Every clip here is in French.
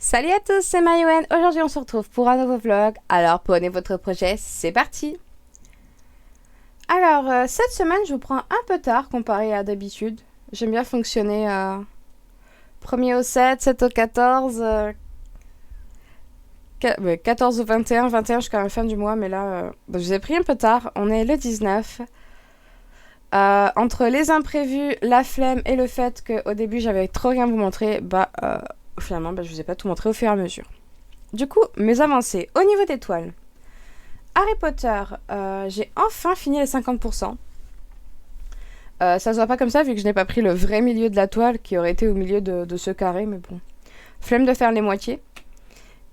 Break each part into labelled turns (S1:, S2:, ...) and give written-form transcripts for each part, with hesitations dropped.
S1: Salut à tous, c'est Mayouen. Aujourd'hui, on se retrouve pour un nouveau vlog. Alors, prenez votre projet, c'est parti. Alors, cette semaine, je vous prends un peu tard comparé à d'habitude. J'aime bien fonctionner 1er au 7, 7 au 14, 14 au 21, 21 jusqu'à la fin du mois. Mais là, je vous ai pris un peu tard. On est le 19. Entre les imprévus, la flemme et le fait qu'au début, j'avais trop rien à vous montrer, finalement, je vous ai pas tout montré au fur et à mesure. Du coup, mes avancées. Au niveau des toiles, Harry Potter, j'ai enfin fini les 50%. Ça se voit pas comme ça vu que je n'ai pas pris le vrai milieu de la toile qui aurait été au milieu de ce carré, mais bon. Flemme de faire les moitiés.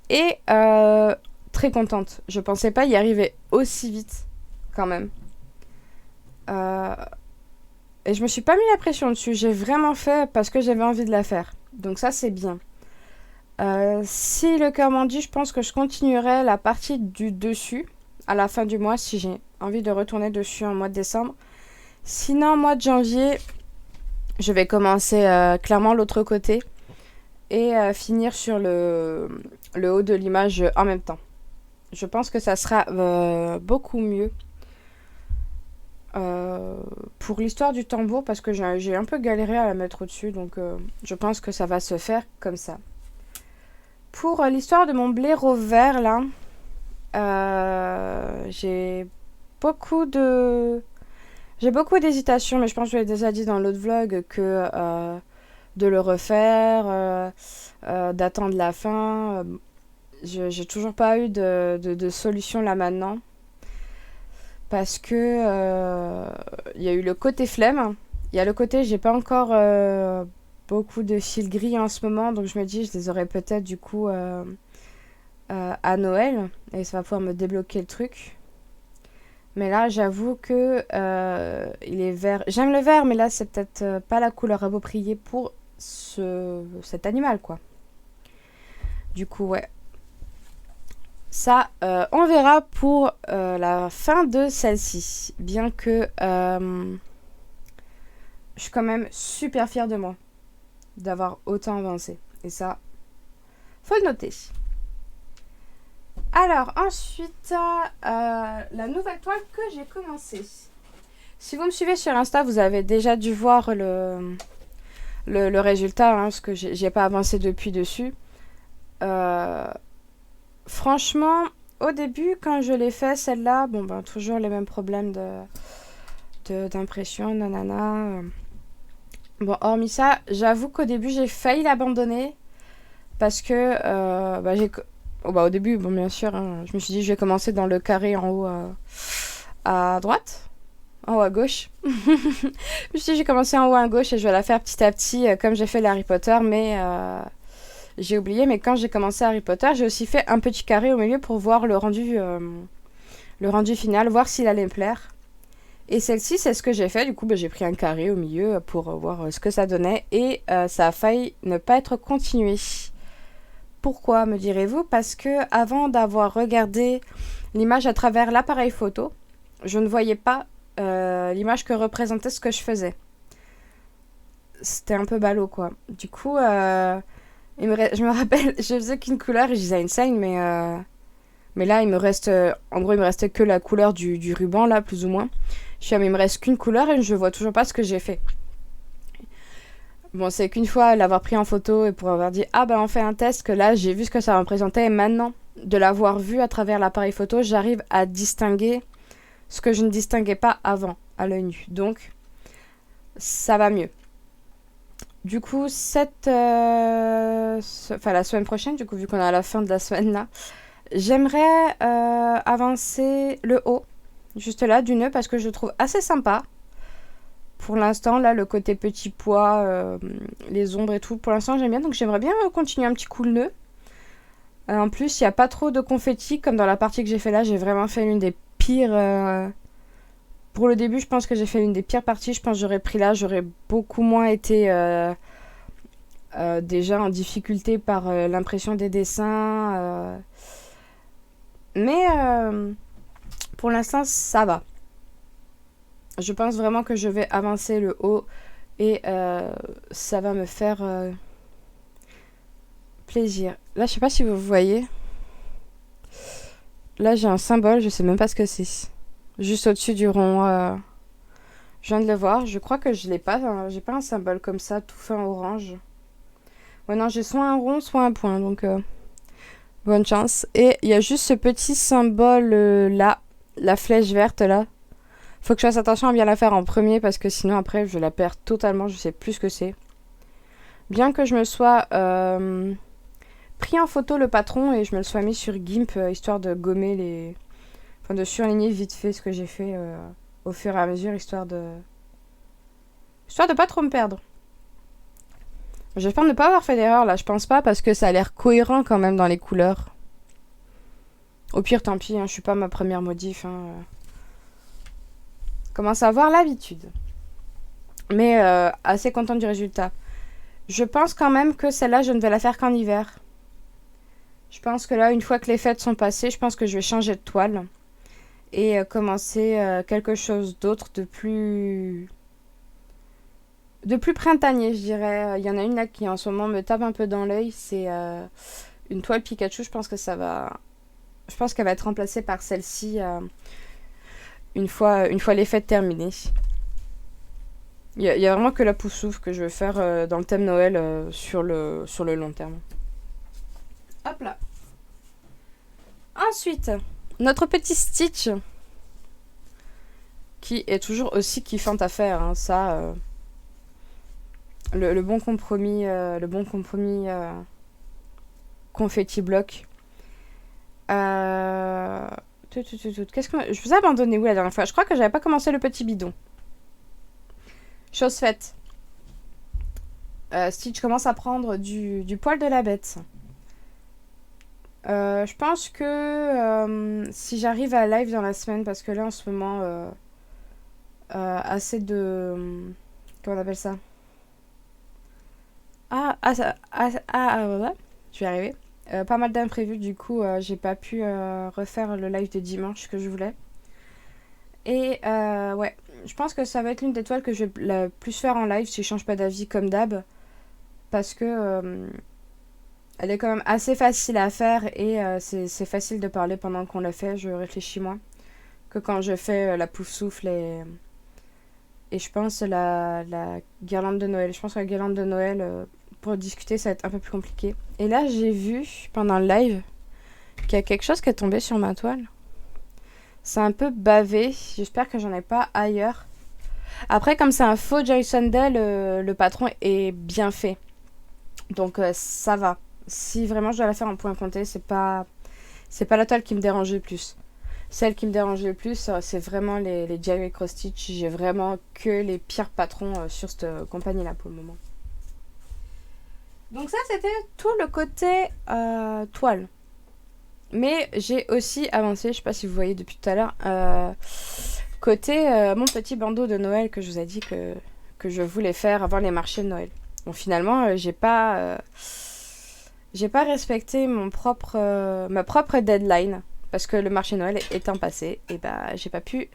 S1: Et très contente. Je pensais pas y arriver aussi vite, quand même. Et je me suis pas mis la pression dessus. J'ai vraiment fait parce que j'avais envie de la faire. Donc ça, c'est bien. Si le cœur m'en dit, je pense que je continuerai la partie du dessus à la fin du mois si j'ai envie de retourner dessus en mois de décembre. Sinon, mois de janvier, je vais commencer clairement l'autre côté et finir sur le haut de l'image en même temps. Je pense que ça sera beaucoup mieux pour l'histoire du tambour parce que j'ai un peu galéré à la mettre au-dessus, donc je pense que ça va se faire comme ça. Pour l'histoire de mon blaireau vert, là, j'ai beaucoup d'hésitations, mais je pense que je l'ai déjà dit dans l'autre vlog que de le refaire, d'attendre la fin. J'ai toujours pas eu de solution là maintenant. Parce que il y a eu le côté flemme. Il y a le côté j'ai pas encore beaucoup de fils gris en ce moment, donc je me dis je les aurai peut-être du coup à Noël et ça va pouvoir me débloquer le truc. Mais là j'avoue que il est vert. J'aime le vert, mais là c'est peut-être pas la couleur appropriée pour cet animal quoi. Du coup ouais. Ça, on verra pour la fin de celle-ci. Bien que je suis quand même super fière de moi d'avoir autant avancé. Et ça, faut le noter. Alors, ensuite, la nouvelle toile que j'ai commencée. Si vous me suivez sur Insta, vous avez déjà dû voir le résultat, hein, parce que j'ai pas avancé depuis dessus. Franchement, au début, quand je l'ai fait, celle-là, toujours les mêmes problèmes d'impression, nanana. Bon, hormis ça, j'avoue qu'au début, j'ai failli l'abandonner parce que au début, bien sûr, hein, je me suis dit, je vais commencer dans le carré en haut à droite, en haut à gauche. Je me suis dit, j'ai commencé en haut à gauche et je vais la faire petit à petit, comme j'ai fait Harry Potter, mais j'ai oublié. Mais quand j'ai commencé Harry Potter, j'ai aussi fait un petit carré au milieu pour voir le rendu final, voir s'il allait me plaire. Et celle-ci, c'est ce que j'ai fait. Du coup, j'ai pris un carré au milieu pour voir ce que ça donnait. Et ça a failli ne pas être continué. Pourquoi, me direz-vous? Parce que avant d'avoir regardé l'image à travers l'appareil photo, je ne voyais pas l'image que représentait ce que je faisais. C'était un peu ballot, quoi. Du coup, je me rappelle, je faisais qu'une couleur et je disais Einstein, mais là, il me restait que la couleur du ruban, là, plus ou moins. Je suis mais il me reste qu'une couleur et je vois toujours pas ce que j'ai fait. Bon, c'est qu'une fois l'avoir pris en photo et pour avoir dit on fait un test, que là, j'ai vu ce que ça représentait. Et maintenant, de l'avoir vu à travers l'appareil photo, j'arrive à distinguer ce que je ne distinguais pas avant, à l'œil nu. Donc, ça va mieux. Du coup, la semaine prochaine, du coup, vu qu'on est à la fin de la semaine là, j'aimerais avancer le haut, juste là, du nœud, parce que je le trouve assez sympa. Pour l'instant, là, le côté petit pois, les ombres et tout, pour l'instant, j'aime bien. Donc, j'aimerais bien continuer un petit coup le nœud. En plus, il n'y a pas trop de confetti, comme dans la partie que j'ai fait là. J'ai vraiment fait l'une des pires... Pour le début, je pense que j'ai fait l'une des pires parties. Je pense que j'aurais pris là, j'aurais beaucoup moins été déjà en difficulté par l'impression des dessins. Mais pour l'instant, ça va. Je pense vraiment que je vais avancer le haut et ça va me faire plaisir. Là, je sais pas si vous voyez. Là, j'ai un symbole, je sais même pas ce que c'est. Juste au-dessus du rond. Je viens de le voir. Je crois que je l'ai pas. Hein. J'ai pas un symbole comme ça, tout fait en orange. Ouais, non, j'ai soit un rond, soit un point. Donc, bonne chance. Et il y a juste ce petit symbole là. La flèche verte là. Faut que je fasse attention à bien la faire en premier parce que sinon après je la perds totalement. Je sais plus ce que c'est. Bien que je me sois pris en photo le patron et je me le sois mis sur GIMP histoire de gommer les. Enfin, de surligner vite fait ce que j'ai fait au fur et à mesure histoire de pas trop me perdre. J'espère ne pas avoir fait d'erreur là, je pense pas parce que ça a l'air cohérent quand même dans les couleurs. Au pire, tant pis, hein, je suis pas ma première modif. Hein. Commence à avoir l'habitude. Mais assez contente du résultat. Je pense quand même que celle-là, je ne vais la faire qu'en hiver. Je pense que là, une fois que les fêtes sont passées, je pense que je vais changer de toile. Et commencer quelque chose d'autre de plus printanier, je dirais. Il y en a une là qui en ce moment me tape un peu dans l'œil. C'est une toile Pikachu. Je pense qu'elle va être remplacée par celle-ci une fois les fêtes terminées. Il y a vraiment que la Poufsouffle que je veux faire dans le thème Noël sur le long terme. Hop là. Ensuite, notre petit Stitch. Qui est toujours aussi kiffante à faire. Hein. Ça, le bon compromis, confetti bloc. Qu'est-ce que je vous ai abandonné où la dernière fois? Je crois que j'avais pas commencé le petit bidon. Chose faite. Stitch commence à prendre du poil de la bête. Je pense que si j'arrive à live dans la semaine, parce que là en ce moment, assez de. Comment on appelle ça? Voilà. Je vais y arriver. Pas mal d'imprévus, du coup, j'ai pas pu refaire le live de dimanche que je voulais. Et ouais, je pense que ça va être l'une des toiles que je vais la plus faire en live si je change pas d'avis comme d'hab. Parce que elle est quand même assez facile à faire et c'est facile de parler pendant qu'on la fait. Je réfléchis moins que quand je fais la Poufsouffle et je pense la guirlande de Noël. Je pense que la guirlande de Noël, pour discuter, ça va être un peu plus compliqué. Et là, j'ai vu pendant le live qu'il y a quelque chose qui est tombé sur ma toile. C'est un peu bavé. J'espère que j'en ai pas ailleurs. Après, comme c'est un faux Jason Day, le patron est bien fait. Donc ça va. Si vraiment je dois la faire en point compté, c'est pas la toile qui me dérangeait le plus. Celle qui me dérangeait le plus, c'est vraiment les Jerry Cross Stitch. J'ai vraiment que les pires patrons sur cette compagnie-là pour le moment. Donc ça, c'était tout le côté toile. Mais j'ai aussi avancé, je sais pas si vous voyez depuis tout à l'heure, côté mon petit bandeau de Noël que je vous ai dit que je voulais faire avant les marchés de Noël. Bon, finalement, j'ai pas respecté ma propre deadline. Parce que le marché Noël étant passé, et bah j'ai pas pu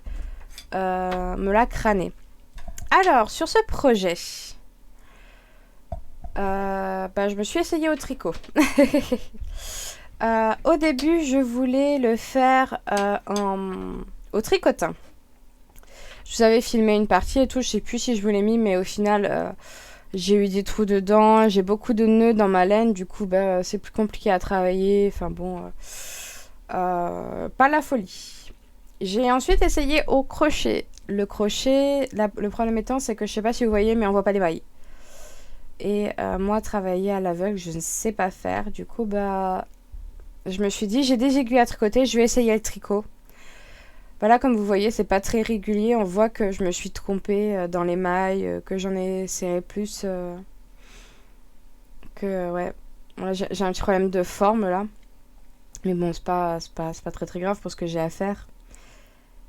S1: me la crâner. Alors, sur ce projet, je me suis essayée au tricot. Au début, je voulais le faire au tricotin. Je vous avais filmé une partie et tout, je sais plus si je vous l'ai mis, mais au final, j'ai eu des trous dedans, j'ai beaucoup de nœuds dans ma laine, du coup, c'est plus compliqué à travailler. Enfin bon... pas la folie. J'ai ensuite essayé au crochet. Le crochet, le problème étant, c'est que je sais pas si vous voyez, mais on voit pas les mailles. Et moi, travailler à l'aveugle, je ne sais pas faire. Du coup, je me suis dit, j'ai des aiguilles à tricoter, je vais essayer le tricot. Voilà, comme vous voyez, c'est pas très régulier. On voit que je me suis trompée dans les mailles, que j'en ai serré plus. Ouais. Voilà, j'ai un petit problème de forme là. Mais bon, c'est pas très très grave pour ce que j'ai à faire.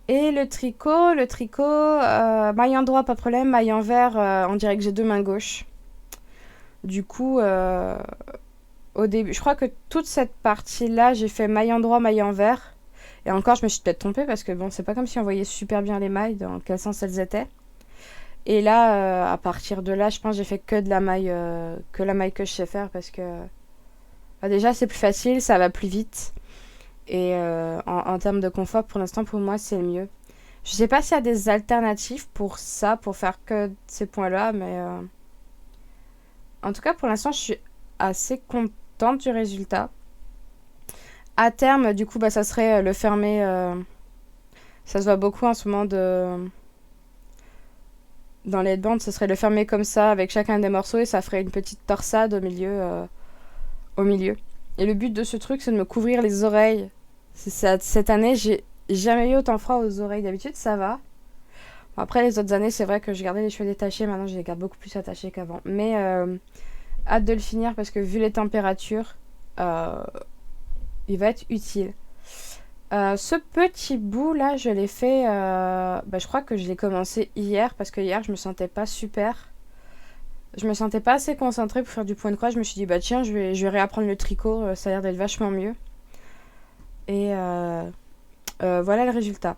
S1: Et le tricot, maille en droit, pas de problème. Maille en vert, on dirait que j'ai deux mains gauches. Du coup, au début, je crois que toute cette partie-là, j'ai fait maille en droit, maille en vert. Et encore, je me suis peut-être trompée parce que bon, c'est pas comme si on voyait super bien les mailles, dans quel sens elles étaient. Et là, à partir de là, je pense que j'ai fait que la maille que je sais faire parce que Déjà, c'est plus facile, ça va plus vite. Et en termes de confort, pour l'instant, pour moi, c'est le mieux. Je sais pas s'il y a des alternatives pour ça, pour faire que ces points-là, mais en tout cas, pour l'instant, je suis assez contente du résultat. À terme, du coup, bah, ça serait le fermer. Ça se voit beaucoup en ce moment dans les bandes, ce serait le fermer comme ça avec chacun des morceaux et ça ferait une petite torsade au milieu. Et le but de ce truc, c'est de me couvrir les oreilles. Cette année, j'ai jamais eu autant froid aux oreilles. D'habitude, ça va. Bon, après, les autres années, c'est vrai que je gardais les cheveux détachés. Maintenant, je les garde beaucoup plus attachés qu'avant. Mais hâte de le finir parce que vu les températures, euh, il va être utile. Ce petit bout là, je l'ai fait. Je crois que je l'ai commencé hier parce que hier je me sentais pas super. Je me sentais pas assez concentrée pour faire du point de croix. Je me suis dit bah tiens, je vais réapprendre le tricot. Ça a l'air d'être vachement mieux. Et voilà le résultat.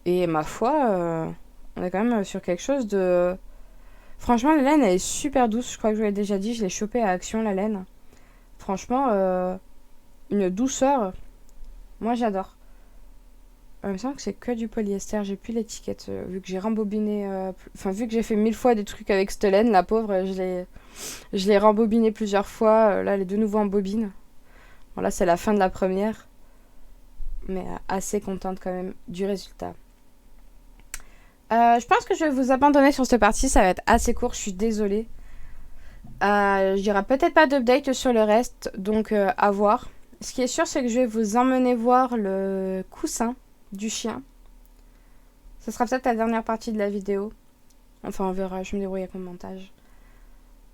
S1: Et ma foi, on est quand même sur quelque chose de. Franchement, la laine elle est super douce. Je crois que je l'ai déjà dit. Je l'ai chopée à Action la laine. Franchement, une douceur. Moi j'adore. Il me semble que c'est que du polyester, j'ai plus l'étiquette, vu que j'ai rembobiné, vu que j'ai fait 1000 fois des trucs avec cette laine, la pauvre, je l'ai rembobiné plusieurs fois, là elle est de nouveau en bobine. Bon là c'est la fin de la première, mais assez contente quand même du résultat. Je pense que je vais vous abandonner sur cette partie, ça va être assez court, je suis désolée. Il n'y aura peut-être pas d'update sur le reste, donc à voir. Ce qui est sûr c'est que je vais vous emmener voir le coussin du chien. Ce sera peut-être la dernière partie de la vidéo. Enfin, on verra, je me débrouille avec mon montage.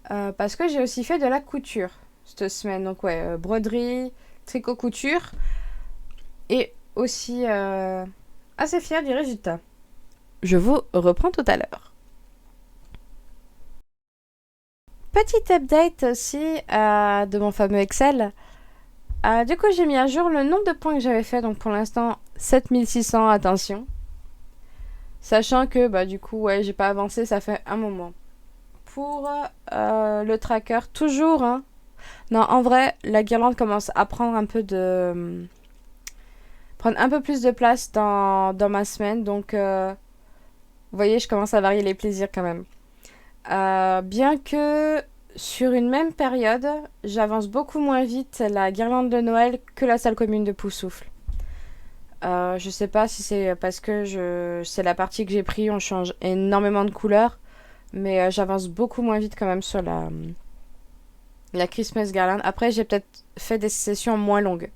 S1: Parce que j'ai aussi fait de la couture cette semaine. Donc ouais, broderie, tricot couture. Et aussi assez fière du résultat. Je vous reprends tout à l'heure. Petit update aussi de mon fameux Excel. Du coup, j'ai mis à jour le nombre de points que j'avais fait. Donc pour l'instant, 7600, attention. Sachant que, du coup, ouais, j'ai pas avancé, ça fait un moment. Pour le tracker, toujours, hein. Non, en vrai, la guirlande commence à prendre un peu de... prendre un peu plus de place dans ma semaine. Donc, vous voyez, je commence à varier les plaisirs quand même. Bien que sur une même période, j'avance beaucoup moins vite la guirlande de Noël que la salle commune de Poussoufle. Je sais pas si c'est parce que c'est la partie que j'ai pris, on change énormément de couleurs, mais j'avance beaucoup moins vite quand même sur la Christmas Garland. Après, j'ai peut-être fait des sessions moins longues.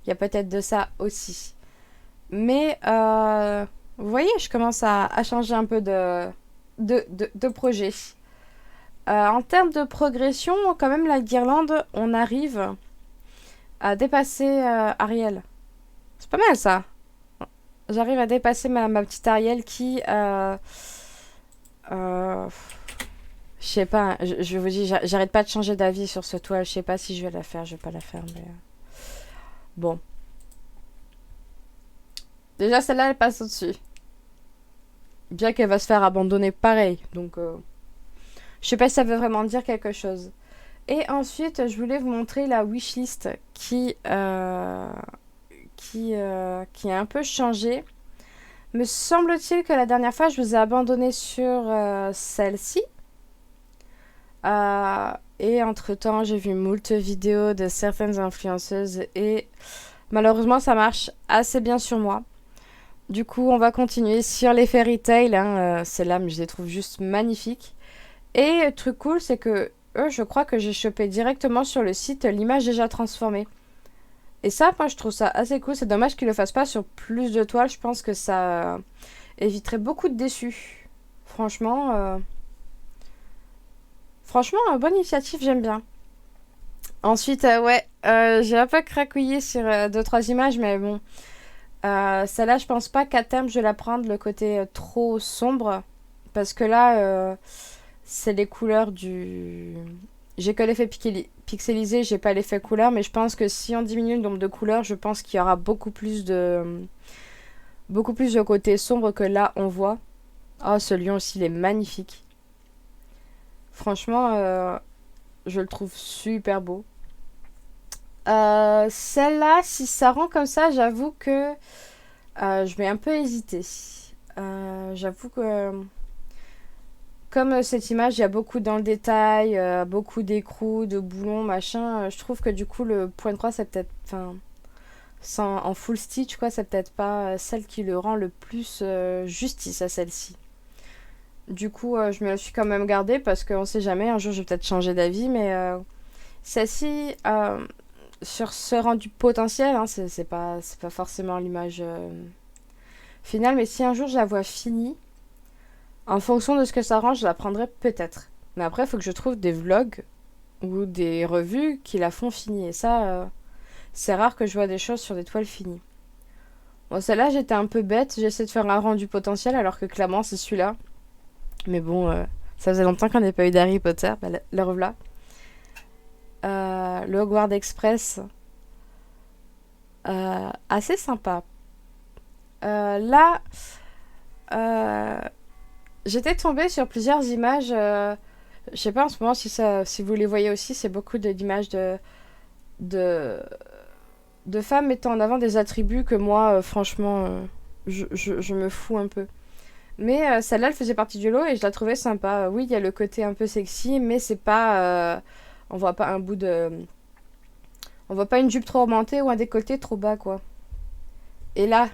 S1: Il y a peut-être de ça aussi. Mais vous voyez, je commence à changer un peu de projet. En termes de progression, quand même, la guirlande, on arrive à dépasser Ariel. C'est pas mal ça. J'arrive à dépasser ma petite Ariel qui... je sais pas, je vous dis, j'arrête pas de changer d'avis sur ce toile. Je sais pas si je vais la faire, je vais pas la faire, mais... Bon. Déjà, celle-là, elle passe au-dessus. Bien qu'elle va se faire abandonner pareil. Donc, je sais pas si ça veut vraiment dire quelque chose. Et ensuite, je voulais vous montrer la wishlist qui a un peu changé. Me semble-t-il que la dernière fois, je vous ai abandonné sur celle-ci. Et entre-temps, j'ai vu moult vidéos de certaines influenceuses et malheureusement, ça marche assez bien sur moi. Du coup, on va continuer sur les fairy tales. Hein. Celles-là, mais je les trouve juste magnifiques. Et le truc cool, c'est que eux, je crois que j'ai chopé directement sur le site l'image déjà transformée. Et ça, moi, je trouve ça assez cool. C'est dommage qu'ils le fassent pas sur plus de toiles. Je pense que ça éviterait beaucoup de déçus. Franchement, bonne initiative, j'aime bien. Ensuite, j'ai un peu cracouillé sur 2-3 images, mais bon. Celle-là, je pense pas qu'à terme, je vais la prendre le côté trop sombre. Parce que là, c'est les couleurs du... J'ai que l'effet pixelisé, j'ai pas l'effet couleur, mais je pense que si on diminue le nombre de couleurs, je pense qu'il y aura beaucoup plus de côté sombre que là, on voit. Oh, ce lion aussi, il est magnifique. Franchement, Je le trouve super beau. Celle-là, si ça rend comme ça, j'avoue que je vais un peu hésiter. J'avoue que comme cette image, il y a beaucoup dans le détail, beaucoup d'écrous, de boulons, machin. Je trouve que du coup, le point de croix, c'est peut-être, enfin, en full stitch, quoi, c'est peut-être pas celle qui le rend le plus justice à celle-ci. Du coup, je me la suis quand même gardée parce qu'on sait jamais. Un jour, je vais peut-être changer d'avis, mais celle-ci, sur ce rendu potentiel, hein, c'est pas forcément l'image finale, mais si un jour je la vois finie, en fonction de ce que ça rend, je la prendrai peut-être. Mais après, il faut que je trouve des vlogs ou des revues qui la font finie. Et ça, c'est rare que je vois des choses sur des toiles finies. Bon, celle-là, j'étais un peu bête. J'essaie de faire un rendu potentiel alors que clairement, c'est celui-là. Mais bon, ça faisait longtemps qu'on n'avait pas eu d'Harry Potter. Bah, le revoilà. Le Hogwarts Express. Assez sympa. Là, euh, j'étais tombée sur plusieurs images. Je sais pas en ce moment si vous les voyez aussi, c'est beaucoup d'images de, de femmes mettant en avant des attributs que moi, franchement, je me fous un peu. Mais celle-là, elle faisait partie du lot et je la trouvais sympa. Oui, il y a le côté un peu sexy, mais c'est pas. On voit pas un bout de. On voit pas une jupe trop augmentée ou un décolleté trop bas, quoi. Et là,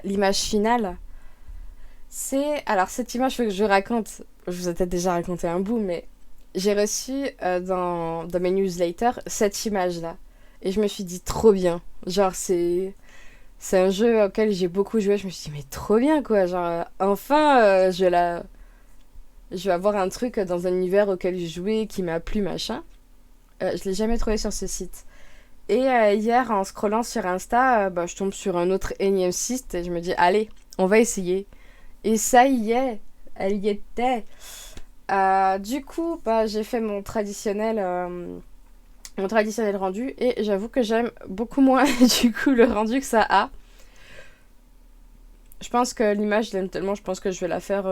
S1: l'image finale, c'est. Alors, cette image, faut que je raconte. Je vous ai peut-être déjà raconté un bout, mais j'ai reçu dans mes newsletters cette image-là. Et je me suis dit, trop bien. Genre, c'est un jeu auquel j'ai beaucoup joué. Je me suis dit, mais trop bien, quoi. Genre, enfin, je vais avoir un truc dans un univers auquel j'ai joué qui m'a plu, machin. Je l'ai jamais trouvé sur ce site. Et hier, en scrollant sur Insta, bah, je tombe sur un autre énième site et je me dis, allez, on va essayer. Et ça y est, elle y était. Du coup, bah, j'ai fait mon traditionnel rendu et j'avoue que j'aime beaucoup moins du coup le rendu que ça a. Je pense que l'image, je l'aime tellement, je pense que je vais la faire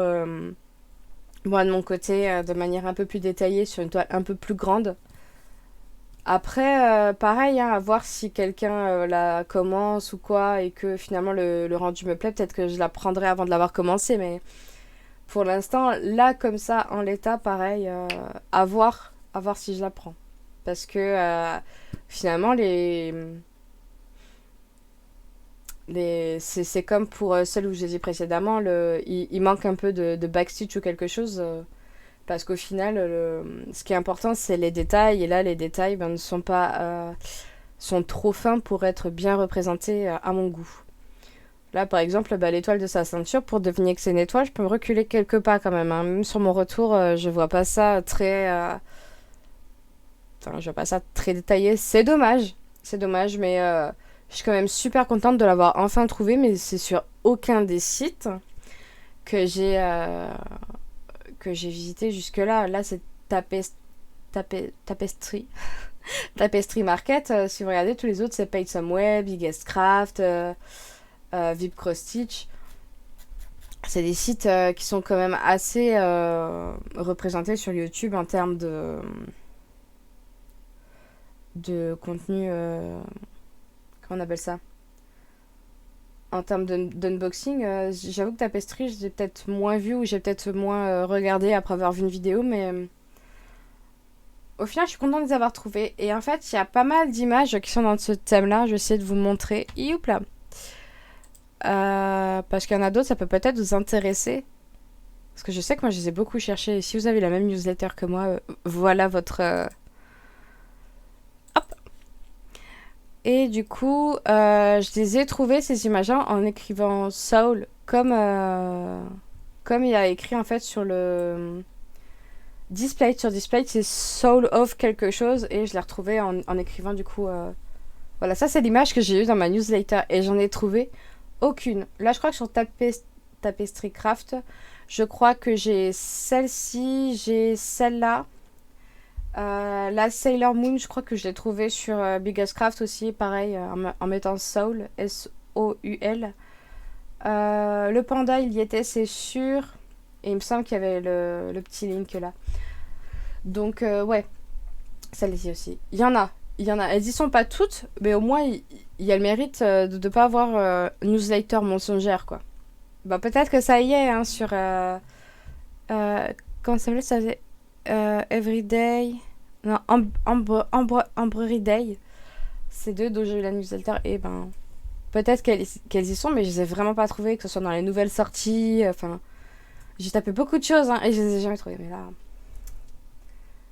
S1: moi de mon côté de manière un peu plus détaillée sur une toile un peu plus grande. Après, pareil, hein, à voir si quelqu'un la commence ou quoi et que finalement le rendu me plaît, peut-être que je la prendrai avant de l'avoir commencé, mais pour l'instant, là comme ça, en l'état, pareil, à voir si je la prends. Parce que finalement, c'est comme pour celle où j'ai dit précédemment, il manque un peu de backstitch ou quelque chose. Parce qu'au final, ce qui est important, c'est les détails. Et là, les détails ben, ne sont pas, sont trop fins pour être bien représentés à mon goût. Là, par exemple, bah, l'étoile de sa ceinture, pour deviner que c'est une étoile, je peux me reculer quelques pas quand même, hein. Même sur mon retour, je vois pas ça très... Enfin, je vois pas ça très détaillé. C'est dommage. C'est dommage, mais je suis quand même super contente de l'avoir enfin trouvé. Mais c'est sur aucun des sites que j'ai visité jusque-là. Là, c'est Tapestry. Tapestry Market. Si vous regardez, tous les autres, c'est Paid Some Web, Biggest Craft, Vip Cross Stitch. C'est des sites qui sont quand même assez représentés sur YouTube en termes de contenu. Comment on appelle ça? En termes d'unboxing, j'avoue que Tapestry, j'ai peut-être moins vu ou j'ai peut-être moins regardé après avoir vu une vidéo, mais au final, je suis contente de les avoir trouvés. Et en fait, il y a pas mal d'images qui sont dans ce thème-là. Je vais essayer de vous montrer. Youpla. Parce qu'il y en a d'autres, ça peut peut-être vous intéresser. Parce que je sais que moi, je les ai beaucoup cherchés. Et si vous avez la même newsletter que moi, voilà votre... Hop. Et du coup, je les ai trouvées, ces images-là, en écrivant Soul, comme il y a écrit en fait sur le... Display, sur Display, c'est Soul of quelque chose. Et je l'ai retrouvé en écrivant du coup... Voilà, ça c'est l'image que j'ai eue dans ma newsletter. Et j'en ai trouvé aucune. Là, je crois que sur Tapestry Craft, je crois que j'ai celle-ci, j'ai celle-là. La Sailor Moon, je crois que je l'ai trouvée sur Biggest Craft aussi, pareil, en mettant Soul, S-O-U-L. Le panda, il y était, c'est sûr. Et il me semble qu'il y avait le petit link là. Donc, ouais. Celle-ci aussi. Il y en a. Elles y sont pas toutes, mais au moins, il y a le mérite de ne pas avoir newsletter mensongère, quoi. Bah, peut-être que ça y est, hein, sur... euh, comment ça s'appelait ça faisait, Everyday... Non, Embroidery Day. C'est deux dont j'ai eu la newsletter. Et ben... Peut-être qu'elles y sont, mais je les ai vraiment pas trouvées, que ce soit dans les nouvelles sorties. Enfin... J'ai tapé beaucoup de choses, hein, et je les ai jamais trouvées. Mais là...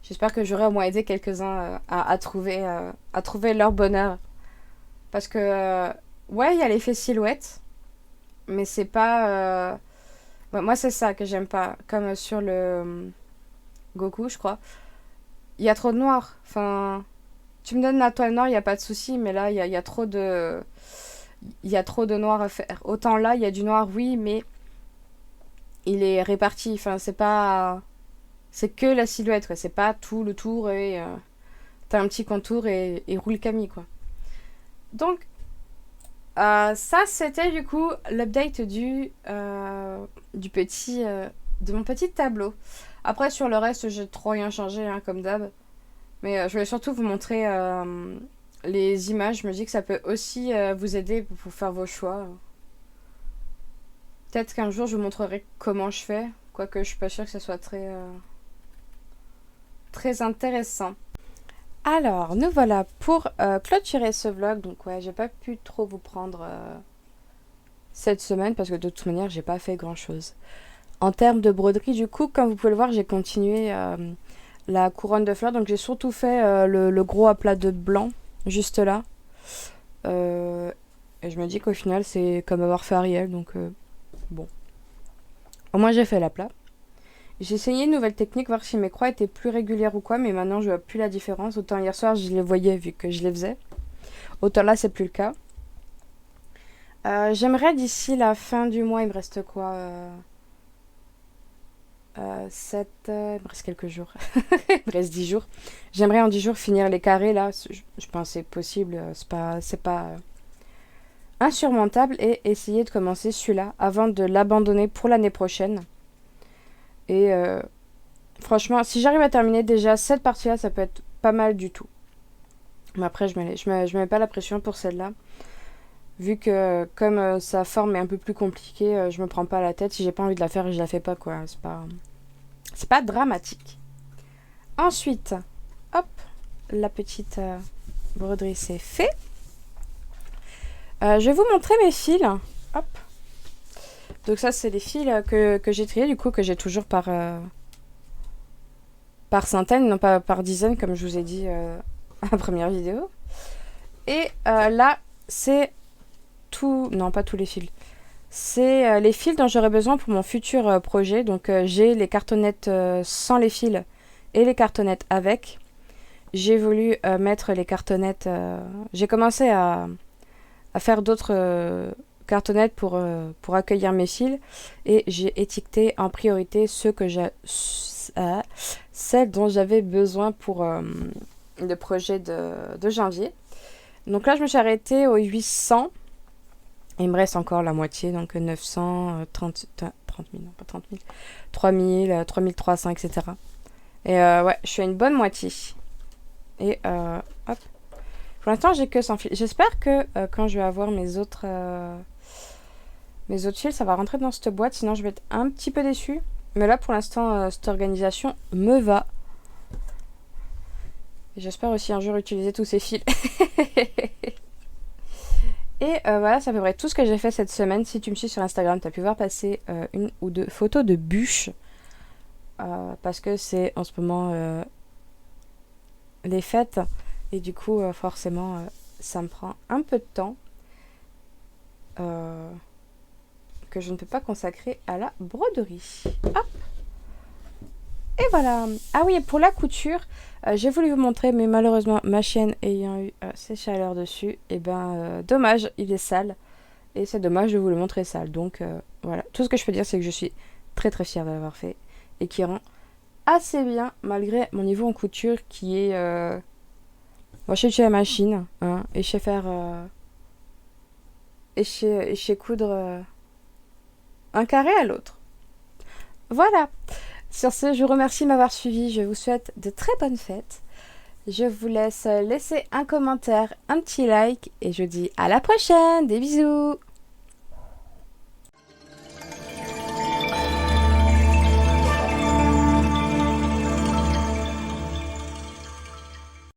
S1: J'espère que j'aurai au moins aidé quelques-uns à trouver leur bonheur. Parce que, ouais, il y a l'effet silhouette, mais c'est pas... ouais, moi, c'est ça que j'aime pas. Comme sur le Goku, je crois. Il y a trop de noir. Enfin, tu me donnes la toile noire, il n'y a pas de souci, mais là, il y a trop de... Il y a trop de noir à faire. Autant là, il y a du noir, oui, mais il est réparti. Enfin, c'est pas... C'est que la silhouette, quoi. C'est pas tout le tour et... t'as un petit contour et roule Camille, quoi. Donc, ça, c'était du coup l'update du petit, de mon petit tableau. Après, sur le reste, j'ai trop rien changé, hein, comme d'hab. Mais je voulais surtout vous montrer les images. Je me dis que ça peut aussi vous aider pour faire vos choix. Peut-être qu'un jour, je vous montrerai comment je fais. Quoique, je suis pas sûre que ce soit très intéressant. Alors, nous voilà pour clôturer ce vlog. Donc ouais, j'ai pas pu trop vous prendre cette semaine parce que de toute manière, j'ai pas fait grand chose. En termes de broderie, du coup, comme vous pouvez le voir, j'ai continué la couronne de fleurs. Donc j'ai surtout fait le gros aplat de blanc, juste là. Et je me dis qu'au final, c'est comme avoir fait Ariel. Donc bon. Au moins, j'ai fait l'aplat. J'ai essayé une nouvelle technique, voir si mes croix étaient plus régulières ou quoi, mais maintenant je vois plus la différence. Autant hier soir je les voyais vu que je les faisais. Autant là c'est plus le cas. J'aimerais d'ici la fin du mois, il me reste quoi 7, il me reste quelques jours. Il me reste 10 jours. J'aimerais en 10 jours finir les carrés là. Je pense que c'est possible, c'est pas insurmontable. Et essayer de commencer celui-là avant de l'abandonner pour l'année prochaine. Et franchement, si j'arrive à terminer déjà cette partie-là, ça peut être pas mal du tout. Mais après, je mets pas la pression pour celle-là. Vu que comme sa forme est un peu plus compliquée, je me prends pas la tête. Si j'ai pas envie de la faire, je la fais pas, quoi. C'est pas dramatique. Ensuite, hop, la petite broderie, c'est fait. Je vais vous montrer mes fils. Hop. Donc ça, c'est les fils que j'ai triés, du coup, que j'ai toujours par centaines, non pas par dizaines, comme je vous ai dit à la première vidéo. Et là, c'est tout... Non, pas tous les fils. C'est les fils dont j'aurai besoin pour mon futur projet. Donc j'ai les cartonnettes sans les fils et les cartonnettes avec. J'ai voulu mettre les cartonnettes... J'ai commencé à faire d'autres cartonnettes pour accueillir mes fils. Et j'ai étiqueté en priorité celles dont j'avais besoin pour le projet de janvier. Donc là, je me suis arrêtée aux 800. Il me reste encore la moitié, donc 930 000, non pas 30 000, 3000, 3300, etc. Et ouais, je suis à une bonne moitié. Et hop. Pour l'instant, j'ai que 100 fils. J'espère que quand je vais avoir mes autres fils, ça va rentrer dans cette boîte. Sinon, je vais être un petit peu déçue. Mais là, pour l'instant, cette organisation me va. Et j'espère aussi un jour utiliser tous ces fils. Et voilà, c'est à peu près tout ce que j'ai fait cette semaine. Si tu me suis sur Instagram, tu as pu voir passer une ou deux photos de bûches. Parce que c'est en ce moment les fêtes. Et du coup, forcément, ça me prend un peu de temps que je ne peux pas consacrer à la broderie. Hop! Et voilà. Ah oui, et pour la couture, j'ai voulu vous montrer, mais malheureusement, ma chienne ayant eu ses chaleurs dessus, et ben dommage, il est sale. Et c'est dommage de vous le montrer sale. Donc voilà, tout ce que je peux dire, c'est que je suis très très fière de l'avoir fait. Et qui rend assez bien, malgré mon niveau en couture qui est... Moi, je sais utiliser la machine, hein, et je sais faire... et je sais coudre un carré à l'autre. Voilà. Sur ce, je vous remercie de m'avoir suivi. Je vous souhaite de très bonnes fêtes. Je vous laisse laisser un commentaire, un petit like et je dis à la prochaine. Des bisous.